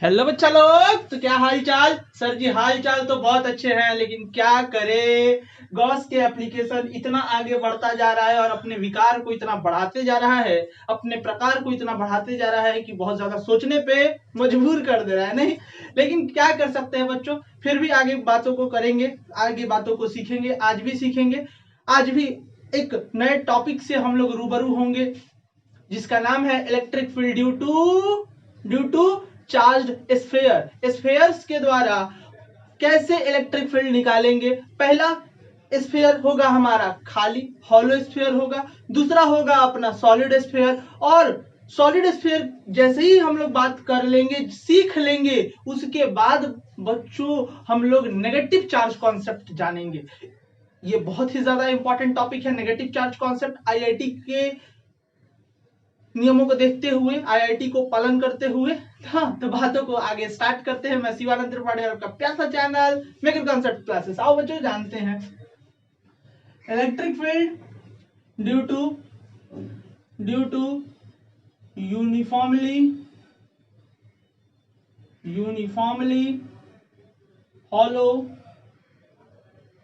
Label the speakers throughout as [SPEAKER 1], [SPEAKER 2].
[SPEAKER 1] Hello बच्चा लोग, तो क्या हाल चाल। सर जी हाल चाल तो बहुत अच्छे हैं, लेकिन क्या करे, गॉस के एप्लीकेशन इतना आगे बढ़ता जा रहा है और अपने विकार को इतना बढ़ाते जा रहा है, अपने प्रकार को इतना बढ़ाते जा रहा है कि बहुत ज्यादा सोचने पे मजबूर कर दे रहा है। नहीं, लेकिन क्या कर सकते हैं बच्चों, फिर भी आगे बातों को करेंगे, आगे बातों को सीखेंगे, आज भी सीखेंगे। आज भी एक नए टॉपिक से हम लोग रूबरू होंगे, जिसका नाम है electric field due to charged sphere. Spheres के द्वारा कैसे इलेक्ट्रिक फील्ड निकालेंगे। पहला स्फेयर होगा हमारा खाली हॉलो स्फेयर होगा, दूसरा होगा अपना सॉलिड स्फेयर। और सॉलिड स्फेयर जैसे ही हम लोग बात कर लेंगे, सीख लेंगे, उसके बाद बच्चों हम लोग नेगेटिव चार्ज कॉन्सेप्ट जानेंगे। ये बहुत ही ज्यादा इंपॉर्टेंट टॉपिक है, नेगेटिव चार्ज कॉन्सेप्ट। आईआईटी के नियमों को देखते हुए, आईआईटी को पालन करते हुए, हाँ, तो बातों को आगे स्टार्ट करते हैं। मैं शिवानंद त्रिपाठी, आपका प्यारा चैनल मेकर कॉन्सेप्ट क्लासेस। आओ बच्चों जानते हैं electric field due to uniformly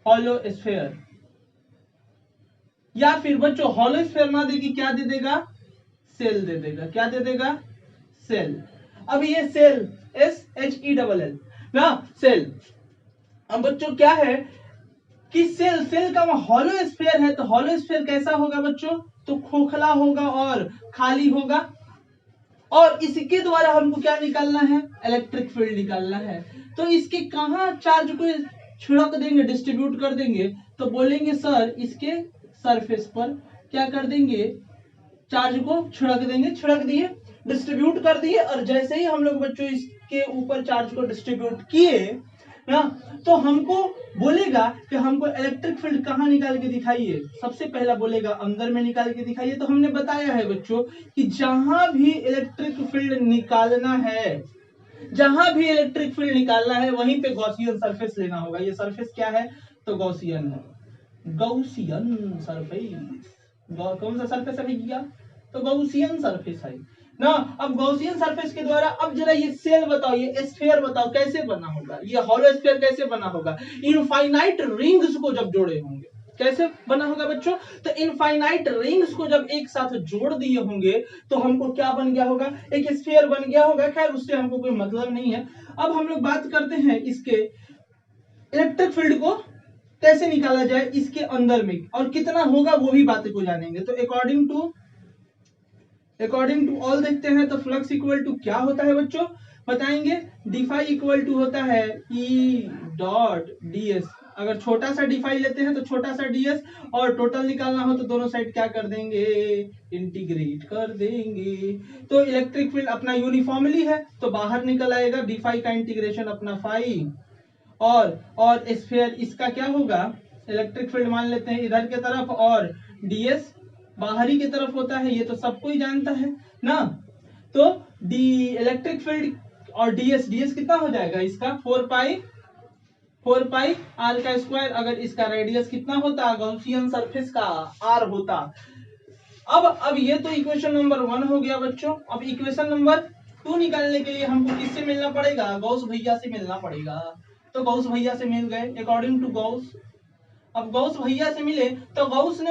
[SPEAKER 1] hollow sphere. या फिर बच्चों हॉलो स्फेयर ना दे कि क्या दे देगा, सेल दे देगा। क्या दे देगा, सेल। अब ये सेल SHELL ना, सेल। अब बच्चों क्या है कि सेल का हॉलो स्फीयर है, तो हॉलो स्फीयर कैसा होगा बच्चों, तो खोखला होगा और खाली होगा। और इसके द्वारा हमको क्या निकालना है, इलेक्ट्रिक फील्ड निकालना है। तो इसके कहां चार्ज को छिड़क देंगे, डिस्ट्रीब्यूट कर देंगे, तो बोलेंगे सर इसके सरफेस पर क्या कर देंगे, चार्ज को छिड़क देंगे। छिड़क दिए, डिस्ट्रीब्यूट कर दिए, और जैसे ही हम लोग बच्चों इसके ऊपर चार्ज को डिस्ट्रीब्यूट किए ना, तो हमको बोलेगा कि हमको इलेक्ट्रिक फील्ड कहां निकाल के दिखाइए। सबसे पहला बोलेगा अंदर में निकाल के दिखाइए। तो हमने बताया है बच्चों कि जहां भी इलेक्ट्रिक फील्ड निकालना है, जहां भी इलेक्ट्रिक फील्ड निकालना है, वहीं पे गॉसियन सरफेस लेना होगा। ये सरफेस क्या है, तो गॉसियन है, गॉसियन सरफेस। कौन सा सरफेस है भैया, तो गॉसियन सरफेस है ना। अब गॉसियन सरफेस के द्वारा अब जरा ये सेल बताओ, ये स्फीयर बताओ कैसे बना होगा, ये हॉलो स्फीयर कैसे बना होगा। इनफाइनाइट रिंग्स को जब जोड़े होंगे, कैसे बना होगा बच्चों, तो इनफाइनाइट रिंग्स को जब एक साथ जोड़ दिए होंगे, तो हमको क्या बन गया होगा, एक स्फीयर बन गया होगा। खैर उससे हमको कोई मतलब नहीं है। अब हम लोग बात करते हैं इसके इलेक्ट्रिक फील्ड को कैसे निकाला जाए इसके अंदर में, और कितना होगा वो भी बातें को जानेंगे। तो अकॉर्डिंग टू ऑल देखते हैं, तो फ्लक्स इक्वल टू क्या होता है बच्चों, बताएंगे। डिफाई इक्वल टू होता है E.ds। अगर छोटा सा डिफाई लेते हैं तो छोटा सा ds, और टोटल निकालना हो तो दोनों साइड क्या कर देंगे, इंटीग्रेट कर देंगे। तो इलेक्ट्रिक फील्ड अपना यूनिफॉर्मली है, तो बाहर निकल आएगा डिफाई का इंटीग्रेशन अपना फाई, और स्फीयर इसका क्या होगा, इलेक्ट्रिक फील्ड मान लेते हैं इधर के तरफ, और ds बाहरी की तरफ होता है, ये तो सबको ही जानता है ना। तो डी इलेक्ट्रिक फील्ड और ds कितना हो जाएगा इसका, 4 पाई आर का स्क्वायर। अगर इसका रेडियस कितना होता, गॉसियन सरफेस का r होता। अब ये तो इक्वेशन नंबर 1 हो गया बच्चों। अब इक्वेशन नंबर 2 निकालने के लिए हमको किससे मिलना पड़ेगा, गॉस भैया से मिलना पड़ेगा। तो गॉस भैया से मिल गए अकॉर्डिंग टू गॉस। अब गॉस भैया से मिले तो गॉस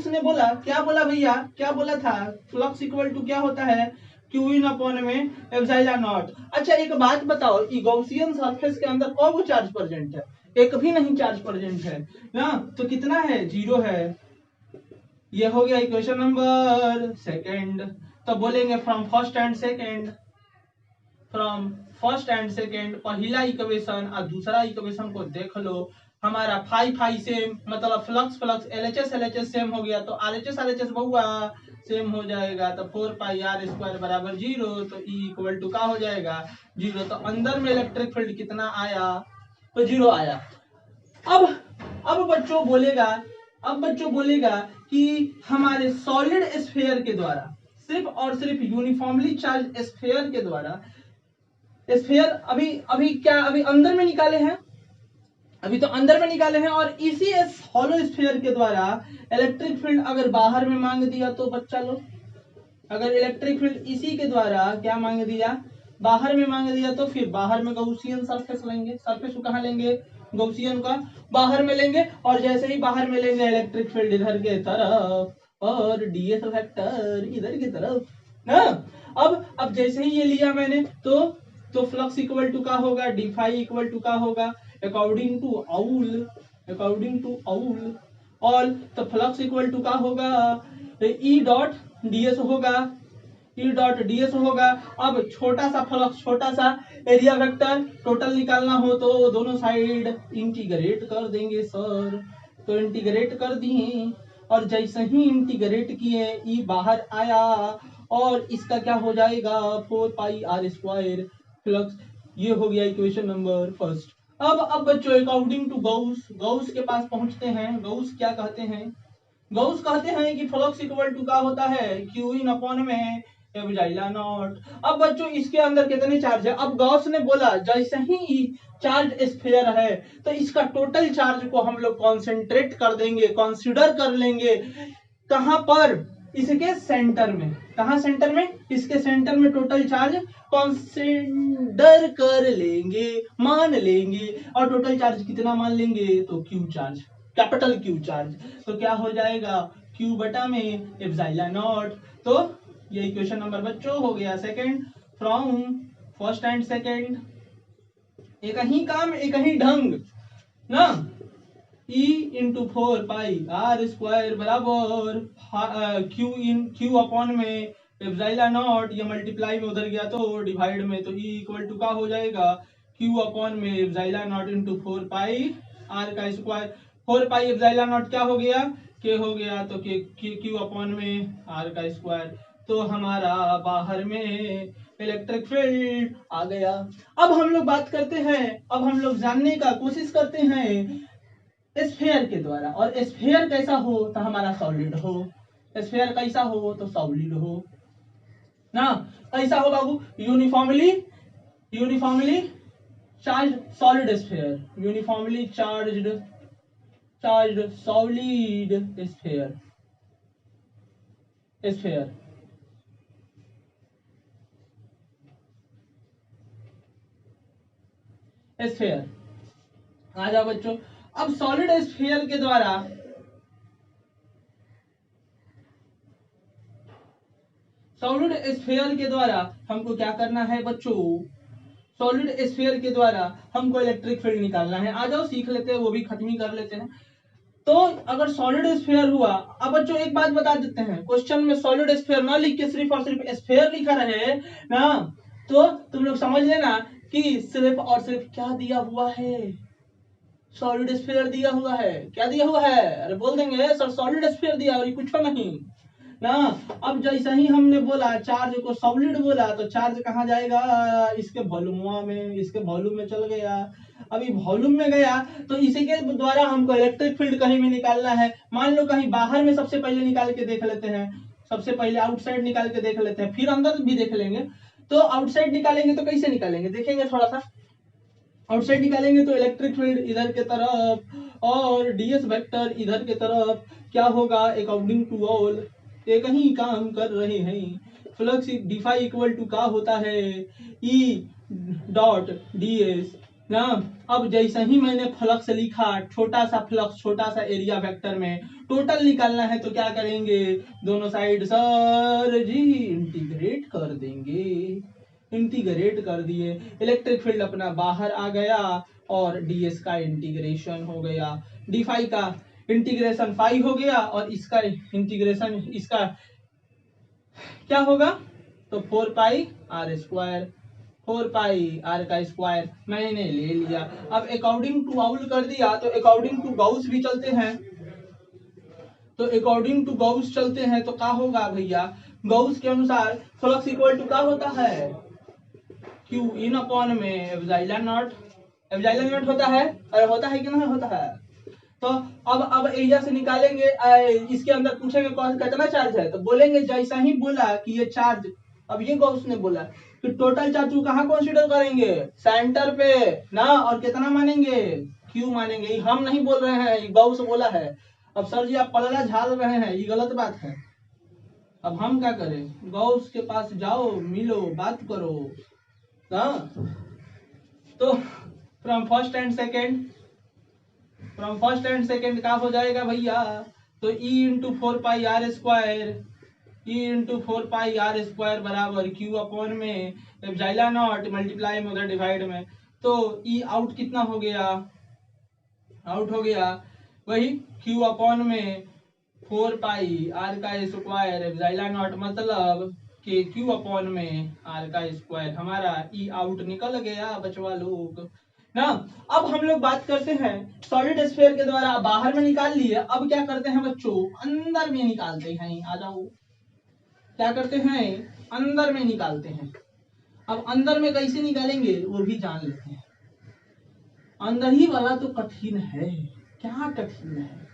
[SPEAKER 1] ने बोला क्या बोला भैया, क्या बोला था, फ्लक्स इक्वल टू क्या होता है, क्यू इन अपॉन में एप्सिलॉन नॉट। अच्छा एक बात बताओ, ये गॉसियन सरफेस के अंदर कौन चार्ज प्रेजेंट है, एक भी नहीं चार्ज प्रेजेंट है ना, तो कितना है, 0 है। ये हो गया इक्वेशन नंबर 2। तो बोलेंगे फ्रॉम फर्स्ट एंड सेकेंड पहला इक्वेशन और दूसरा इक्वेशन को देख लो। हमारा फाई सेम, मतलब फ्लक्स LHS सेम हो गया, तो RHS बहुआ सेम हो जाएगा। तो 4 पाई r² बराबर 0, तो E इक्वल टू का हो जाएगा 0। तो अंदर में इलेक्ट्रिक फील्ड कितना आया, तो 0 आया। अब बच्चों बोलेगा कि हमारे सॉलिड स्फीयर के द्वारा, सिर्फ और सिर्फ यूनिफॉर्मली चार्ज स्फीयर के द्वारा, स्फीयर अभी क्या अभी अंदर में निकाले हैं, अभी तो अंदर में निकाले हैं, और इसी हॉलो स्फीयर के द्वारा इलेक्ट्रिक फील्ड अगर बाहर में मांग दिया, तो बच्चा लोग अगर इलेक्ट्रिक फील्ड इसी के द्वारा क्या मांग दिया, बाहर में मांग दिया तो फिर बाहर में गौसियन सरफेस लेंगे, सरफेस को कहाँ लेंगे, गौसियन का बाहर में लेंगे, और जैसे ही बाहर में लेंगे इलेक्ट्रिक फील्ड इधर के तरफ और डीएस वेक्टर इधर की तरफ ना। अब जैसे ही ये लिया मैंने तो फ्लक्स इक्वल टू का होगा डी फाई इक्वल टू का होगा अकॉर्डिंग टू आउल ऑल, तो फ्लक्स इक्वल टू का होगा ई डॉट डीएस होगा, ई डॉट डीएस होगा। अब छोटा सा फ्लक्स, छोटा सा एरिया वेक्टर टोटल निकालना हो तो दोनों साइड इंटीग्रेट कर देंगे सर, तो इंटीग्रेट कर दिए, और जैसे ही इंटीग्रेट किए ई बाहर आया और इसका क्या हो जाएगा 4 पाई आर स्क्वायर फ्लक्स। ये हो गया इक्वेशन नंबर फर्स्ट। अब बच्चों अकॉर्डिंग टू गौस के पास पहुंचते हैं। गौस क्या कहते हैं, गौस कहते हैं कि फ्लक्स इक्वल टू का होता है क्यू इन अपॉन में एप्सिलॉन नॉट। अब बच्चों इसके अंदर कितने चार्ज है, अब गॉस ने बोला जैसे ही चार्ज स्फीयर है तो इसका टोटल चार्ज को हम लोग कॉन्सेंट्रेट कर देंगे, कंसीडर कर लेंगे कहां पर, इसके सेंटर में। कहां सेंटर में, इसके सेंटर में टोटल चार्ज कंसीडर कर लेंगे, मान लेंगे, और टोटल चार्ज कितना मान लेंगे तो Q charge, capital Q charge. तो क्या हो जाएगा क्यू बटा में एप्सिलॉन नॉट। तो ये इक्वेशन नंबर बच्चों हो गया second from first and second. एक ही काम एक ही ढंग ना। E into 4 pi r square बराबर क्यू अपॉन में एप्सिलॉन नॉट, ये मल्टीप्लाई में उधर गया तो डिवाइड में, तो E इक्वल टू का हो जाएगा क्यू अपॉन में epsilon naught into 4 pi r का स्क्वायर। 4 पाई एप्सिलॉन नॉट क्या हो गया, के हो गया, तो क्यू अपॉन में आर का स्क्वायर। तो हमारा बाहर में इलेक्ट्रिक फील्ड आ गया। अब हम लोग बात करते हैं, अब हम लोग जानने का कोशिश करते हैं स्फीयर के द्वारा, और स्फीयर कैसा हो तो हमारा सॉलिड हो, स्फीयर कैसा हो तो सॉलिड हो ना। कैसा हो बाबू, uniformly charge solid sphere, uniformly charged solid sphere, sphere. Sphere आ जाओ बच्चों। अब सॉलिड स्फीयर के द्वारा, सॉलिड स्फीयर के द्वारा हमको क्या करना है बच्चों, सॉलिड स्फीयर के द्वारा हमको इलेक्ट्रिक फील्ड निकालना है। आ जाओ सीख लेते हैं, वो भी खत्म ही कर लेते हैं। तो अगर सॉलिड स्फीयर हुआ, अब बच्चों एक बात बता देते हैं, क्वेश्चन में सॉलिड स्फीयर ना लिख के सिर्फ और सिर्फ स्फीयर लिखा रहे ना, तो तुम लोग समझ लेना कि सिर्फ और सिर्फ क्या दिया हुआ है, सॉलिड स्फीयर दिया हुआ है। क्या दिया हुआ है, अरे बोल देंगे सर सॉलिड स्फीयर दिया और ये कुछ नहीं ना। अब जैसा ही हमने बोला चार्ज को सॉलिड बोला, तो चार्ज कहाँ जाएगा, इसके वॉल्यूम में, इसके वॉल्यूम में चल गया। अभी वॉल्यूम में गया तो इसी के द्वारा हमको इलेक्ट्रिक फील्ड कहीं भी निकालना है। मान लो कहीं बाहर में सबसे पहले निकाल के देख लेते हैं, सबसे पहले आउटसाइड निकाल के देख लेते हैं, फिर अंदर भी देख लेंगे। तो आउटसाइड निकालेंगे तो कैसे निकालेंगे, देखेंगे थोड़ा सा। आउटसाइड निकालेंगे तो इलेक्ट्रिक फील्ड इधर के तरफ और डीएस वेक्टर इधर के तरफ क्या होगा, अकॉर्डिंग टू ऑल एक ही काम कर रहे हैं। फ्लक्स डिफाई इक्वल टू का होता है ई डॉट डीएस ना। अब जैसे ही मैंने फ्लक्स लिखा, छोटा सा फ्लक्स, छोटा सा एरिया वेक्टर में टोटल निकालना है, तो क्या करेंगे, दोनों साइड सर जी इंटीग्रेट कर देंगे, इंटीग्रेट कर दिए, इलेक्ट्रिक फील्ड अपना बाहर आ गया और डीएस का इंटीग्रेशन हो गया, डी फाई का इंटीग्रेशन फाई हो गया, और इसका इंटीग्रेशन इसका क्या होगा, तो 4 pi r square, 4 pi r का स्क्वायर मैंने ले लिया। अब अकॉर्डिंग टू आउल कर दिया, तो अकॉर्डिंग टू गॉस भी चलते हैं, तो अकॉर्डिंग टू गॉस चलते हैं तो क्या होगा भैया, गॉस के अनुसार फ्लक्स इक्वल टू क्या होता है, क्यू इन अपॉन में एप्सिलॉन नॉट, एप्सिलॉन नॉट होता है, अरे होता है कि नहीं होता है। तो अब एरिया से निकालेंगे, इसके अंदर पूछेंगे कितना चार्ज है, तो बोलेंगे जैसा ही बोला कि ये चार्ज, अब ये गॉस ने बोला कि टोटल चार्ज को कहाँ कंसीडर करेंगे, सेंटर पे ना, और कितना मानेंगे, क्यू मानेंगे। हम नहीं बोल रहे हैं, ये गॉस बोला है। अब सर जी आप पलड़ा झाड़ रहे हैं, ये गलत बात है। अब हम क्या करें, गॉस के पास जाओ, मिलो, बात करो, हाँ, तो फ्रॉम फर्स्ट एंड सेकेंड क्या हो जाएगा भैया, तो E into 4πr², E into 4πr² बराबर Q अपॉन में एप्सिलॉन नॉट मल्टीप्लाई में उधर डिवाइड में, तो E आउट कितना हो गया, आउट हो गया वही Q अपॉन में 4πr² एप्सिलॉन नॉट, मतलब कि Q अपॉन में r² हमारा E आउट निकल गया बचवा लोग ना। अब हम लोग बात करते हैं सॉलिड स्फीयर के द्वारा बाहर में निकाल लिए, अब क्या करते हैं बच्चों, अंदर में निकालते हैं। आ जाओ, क्या करते हैं, अंदर में निकालते हैं। अब अंदर में कैसे निकालेंगे वो भी जान लेते हैं। अंदर ही वाला तो कठिन है, क्या कठिन है,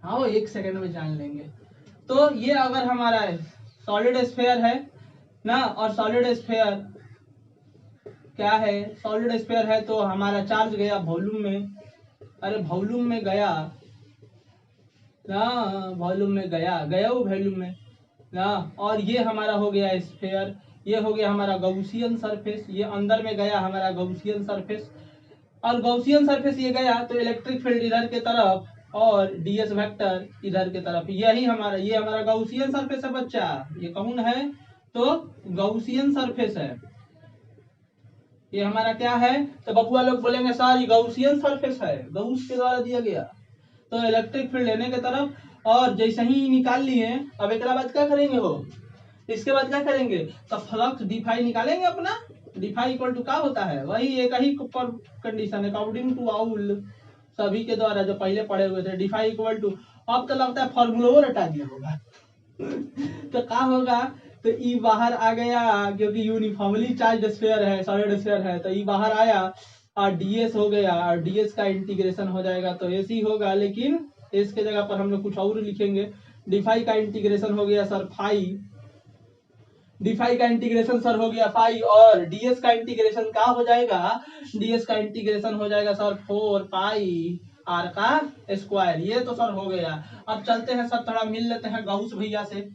[SPEAKER 1] हाँ 1 सेकंड में जान लेंगे। तो ये अगर हमारा सॉलिड स्फीयर है ना, और सॉलिड स्फीयर क्या है, सॉलिड स्फीयर है तो हमारा चार्ज गया वॉल्यूम में, अरे वॉल्यूम में गया ना, वॉल्यूम में गया वो वॉल्यूम में ना, और ये हमारा हो गया स्फीयर, ये हो गया हमारा गॉसियन सरफेस, ये अंदर में गया हमारा गॉसियन सरफेस, और गॉसियन सरफेस ये गया तो इलेक्ट्रिक फील्ड इधर के तरफ और डीएस वेक्टर इधर के तरफ, यही हमारा, ये हमारा गॉसियन सरफेस है बच्चा, ये कौन है, तो गॉसियन सरफेस है, ये हमारा क्या है, तो बबुआ लोग बोलेंगे सर ये गॉसियन सरफेस है, गॉस के द्वारा दिया गया, तो इलेक्ट्रिक फील्ड लेने के तरफ, और जैसे ही निकाल लिए, अब एक बाद क्या करेंगे हो, इसके बाद क्या करेंगे, तो फ्लक्स डिफाई निकालेंगे अपना, डिफाई इक्वल टू क्या होता है, वही एक ही कंडीशन है अकॉर्डिंग टू आउल सभी के द्वारा जो पहले पढ़े हुए थे, डिफाई इक्वल टू, अब तो लगता है फॉर्मूला रटा दिया होगा तो क्या होगा, तो ई बाहर आ गया क्योंकि यूनिफॉर्मली चार्ज स्फीयर है, सॉलिड स्फीयर है, तो ई बाहर आया और डीएस हो गया, और डीएस का इंटीग्रेशन हो जाएगा तो एस ही होगा, लेकिन एस के जगह पर हम लोग कुछ और लिखेंगे, डिफाई का इंटीग्रेशन हो गया सर फाई, डिफाई का इंटीग्रेशन सर हो गया फाई, और डीएस का इंटीग्रेशन क्या हो जाएगा, डीएस का इंटीग्रेशन हो जाएगा सर 4πr का स्क्वायर, ये तो सर हो गया। अब चलते हैं सर थोड़ा मिल लेते हैं गौस भैया से,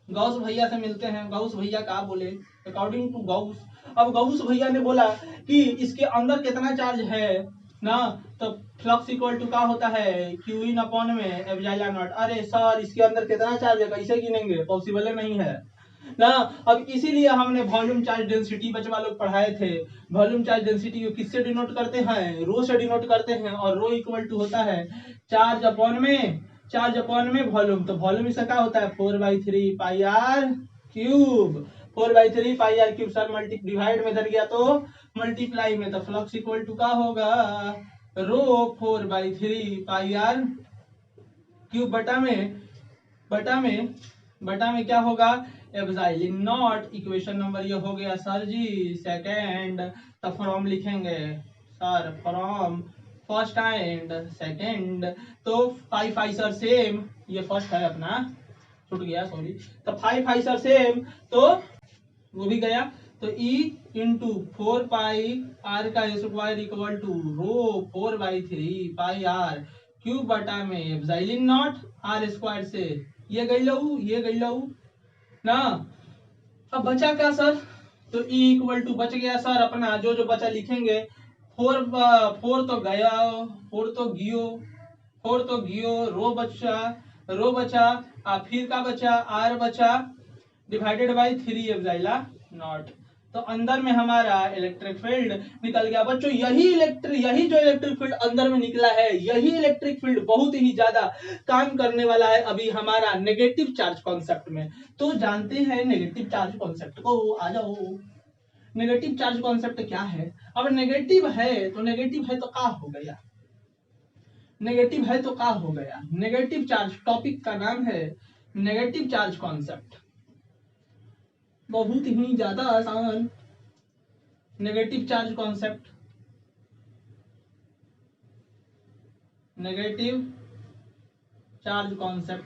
[SPEAKER 1] गौस भैया से मिलते हैं, गौस भैया क्या बोले अकॉर्डिंग टू गौस, अब गौस भैया ने बोला कि इसके अंदर कितना चार्ज है ना, तो फ्लक्स इक्वल टू क्या होता है क्यू इन अपॉन में एप्सिलॉन नॉट, अरे सर इसके अंदर कितना चार्ज है कैसे गिनेंगे, पॉसिबल नहीं है ना। अब इसीलिए हमने वॉल्यूम चार्ज डेंसिटी बचवा लोग पढ़ाए थे, वॉल्यूम चार्ज डेंसिटी को किससे डिनोट करते हैं, रो से डिनोट करते हैं, और रो इक्वल टू होता है चार्ज अपॉन में वॉल्यूम, तो वॉल्यूम इसका क्या होता है 4/3πr³, 4/3πr³ sir multi divide में धर गया तो मल्टीप्लाई में, तो फ्लक्स इक्वल टू क्या होगा रो 4/3πr³ बटा में क्या होगा एप्सिलॉन नॉट, इक्वेशन नंबर ये हो गया सर जी सेकंड, तो फ्रॉम लिखेंगे sir from first and second, तो 5 5 सर सेम, ये फर्स्ट है अपना छूट गया सॉरी, तो 5 5 सर सेम, तो वो भी गया, तो E into 4πr² equal to rho 4/3πr³ बटा में एप्सिलॉन नॉट r² से ये गई लऊ ना। अब बचा क्या सर, तो E इक्वल टू बच गया सर अपना जो जो बचा लिखेंगे, 4 तो गया, 4 तो गियो, रो बचा फिर का बचा r बचा डिवाइडेड बाई 3 एप्सिलॉन नॉट, तो अंदर में हमारा इलेक्ट्रिक फील्ड निकल गया बच्चों। यही जो इलेक्ट्रिक फील्ड अंदर में निकला है, यही इलेक्ट्रिक फील्ड बहुत ही ज्यादा काम करने वाला है अभी हमारा नेगेटिव चार्ज कॉन्सेप्ट में। तो जानते हैं नेगेटिव चार्ज कॉन्सेप्ट को, आ जाओ। नेगेटिव चार्ज कॉन्सेप्ट क्या है, अब नेगेटिव है तो क्या हो गया, नेगेटिव है तो क्या हो गया, नेगेटिव चार्ज टॉपिक का नाम है नेगेटिव चार्ज कॉन्सेप्ट, बहुत ही ज्यादा आसान negative charge concept, negative charge concept.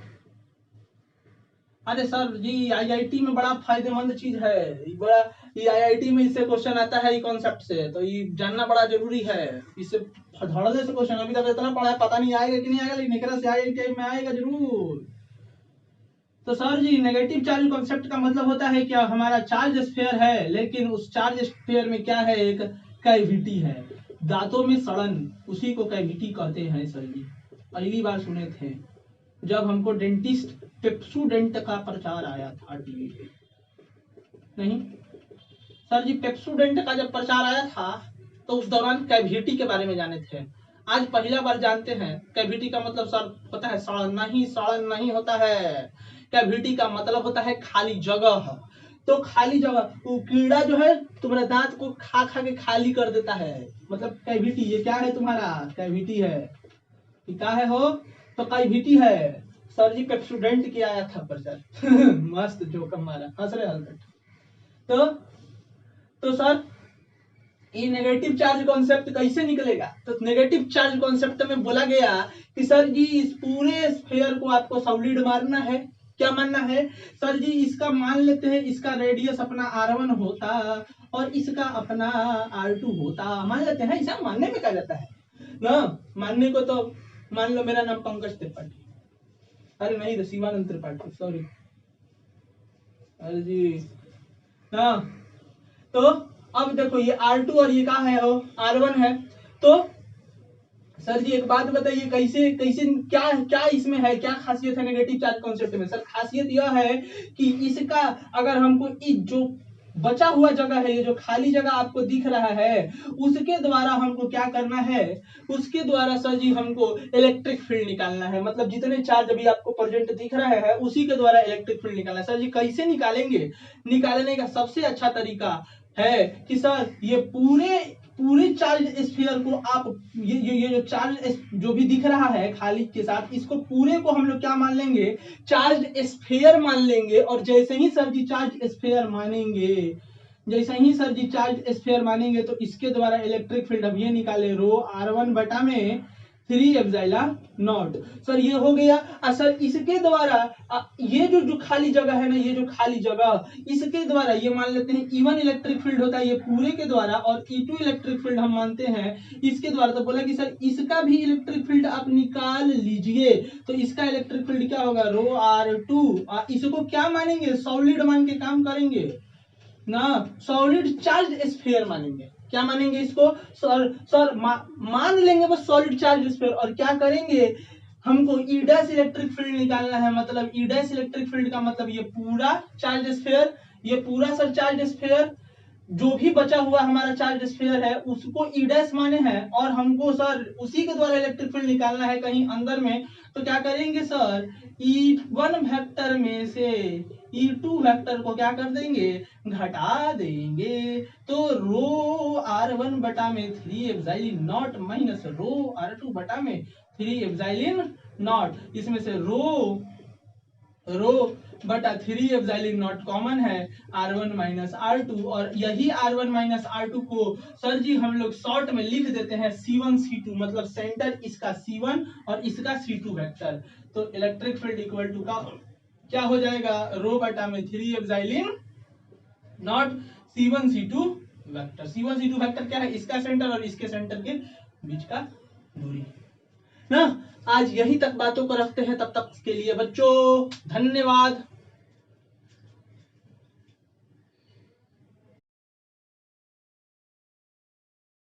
[SPEAKER 1] अरे सर जी आईआईटी में बड़ा फायदेमंद चीज है, बड़ा ये आईआईटी में इससे क्वेश्चन आता है ये कॉन्सेप्ट से, तो ये जानना बड़ा जरूरी है, इससे धड़ल्ले से क्वेश्चन अभी तक इतना पढ़ा है, पता नहीं आएगा कि नहीं आएगा, लेकिन एकरा से आईआईटी में आएगा जरूर। तो सर जी नेगेटिव चार्ज कॉन्सेप्ट का मतलब होता है क्या, हमारा चार्ज स्फीयर है लेकिन उस चार्ज स्फीयर में क्या है, एक कैविटी है, दांतों में सड़न, उसी को कैविटी कहते हैं सर जी। पहली बार सुने थे जब हमको डेंटिस्ट पेप्सोडेंट का प्रचार आया था टीवी पे। नहीं सर जी, पेप्सोडेंट का जब प्रचार आया था तो उस दौरान कैविटी के बारे में जाने थे। आज पहला बार जानते हैं कैविटी का मतलब सर होता है सड़न नहीं होता है। कैविटी का मतलब होता है खाली जगह। तो खाली जगह, वो कीड़ा जो है तुम्हारे दांत को खा खा के खाली कर देता है, मतलब कैविटी। ये क्या है तुम्हारा, कैविटी है। क्या है हो, तो कैविटी है। सर जी पेप्सोडेंट किया आया था प्रचार मस्त जोक हमारा, हंस रहे हल्का। तो सर ये नेगेटिव चार्ज कॉन्सेप्ट कैसे निकलेगा, तो नेगेटिव चार्ज कॉन्सेप्ट में बोला गया कि सर जी इस पूरे स्फीयर को आपको सॉलिड मानना है। क्या मानना है सर जी, इसका मान लेते हैं इसका रेडियस अपना r1 होता और इसका अपना r2 होता, मान लेते हैं। ऐसा मानने में क्या जाता है ना, मानने को तो मान लो मेरा नाम पंकज त्रिपाठी, अरे नहीं शिवानंद त्रिपाठी, सॉरी। अरे जी हाँ, तो अब देखो ये R2 और ये क्या है, R1 है। तो सर जी एक बात बताइए, कैसे कैसे क्या क्या इसमें है, क्या खासियत है नेगेटिव चार्ज कॉन्सेप्ट में। सर खासियत यह है कि इसका अगर हमको इस जो बचा हुआ जगह है, ये जो खाली जगह आपको दिख रहा है, उसके द्वारा हमको क्या करना है, उसके द्वारा सर जी हमको इलेक्ट्रिक फील्ड निकालना है। मतलब जितने चार्ज अभी आपको प्रेजेंट दिख रहे हैं उसी के द्वारा इलेक्ट्रिक फील्ड निकालना है। सर जी कैसे निकालेंगे, निकालने का सबसे अच्छा तरीका है कि सर ये पूरे चार्ज स्फीयर को आप ये जो चार्ज जो भी दिख रहा है खाली के साथ, इसको पूरे को हम लोग क्या मान लेंगे, चार्ज स्फीयर मान लेंगे। और जैसे ही सर जी चार्ज स्फीयर मानेंगे, जैसे ही सर जी चार्ज स्फीयर मानेंगे तो इसके द्वारा इलेक्ट्रिक फील्ड अब ये निकाले रो r1 बटा में 3 एप्सिलॉन नॉट। सर ये हो गया। सर इसके द्वारा ये जो खाली जगह है ना, ये जो खाली जगह, इसके द्वारा ये मान लेते हैं E1 इलेक्ट्रिक फील्ड होता है ये पूरे के द्वारा, और E2 इलेक्ट्रिक फील्ड हम मानते हैं इसके द्वारा। तो बोला कि सर इसका भी इलेक्ट्रिक फील्ड आप निकाल लीजिए। तो इसका इलेक्ट्रिक फील्ड क्या होगा, रो r2। इसको क्या मानेंगे, सॉलिड मान के काम करेंगे ना, सॉलिड चार्ज स्फीयर मानेंगे। क्या मानेंगे इसको, सर मान लेंगे बस सॉलिड चार्ज स्फीयर। और क्या करेंगे, हमको ई डैश इलेक्ट्रिक फील्ड निकालना है। मतलब ई डैश इलेक्ट्रिक फील्ड का मतलब ये पूरा चार्ज स्फीयर, ये पूरा सर चार्ज स्फीयर, जो भी बचा हुआ हमारा चार्ज स्फीयर है उसको ई डैश माने हैं, और हमको सर उसी के द्वारा इलेक्ट्रिक फील्ड निकालना है कहीं अंदर में। तो क्या करेंगे सर, E1 वेक्टर में से E2 वेक्टर को क्या कर देंगे, घटा देंगे। तो रो r1 बटा में 3 epsilon not minus rho r2 बटा में 3 एप्सिलॉन नॉट, इसमें से रो बटा 3 एप्सिलॉन नॉट कॉमन है, r1 माइनस r2। और यही r1 माइनस r2 को सर जी हम लोग शॉर्ट में लिख देते हैं C1 C2, मतलब सेंटर इसका C1 और इसका C2 वेक्टर। तो इलेक्ट्रिक फील्ड इक्वल टू का क्या हो जाएगा, रो बटा में 3 epsilon not C1 C2 vector. C1 C2 vector क्या है, इसका सेंटर और इसके सेंटर के बीच का दूरी ना। आज यही तक बातों को रखते हैं, तब तक के लिए बच्चों धन्यवाद।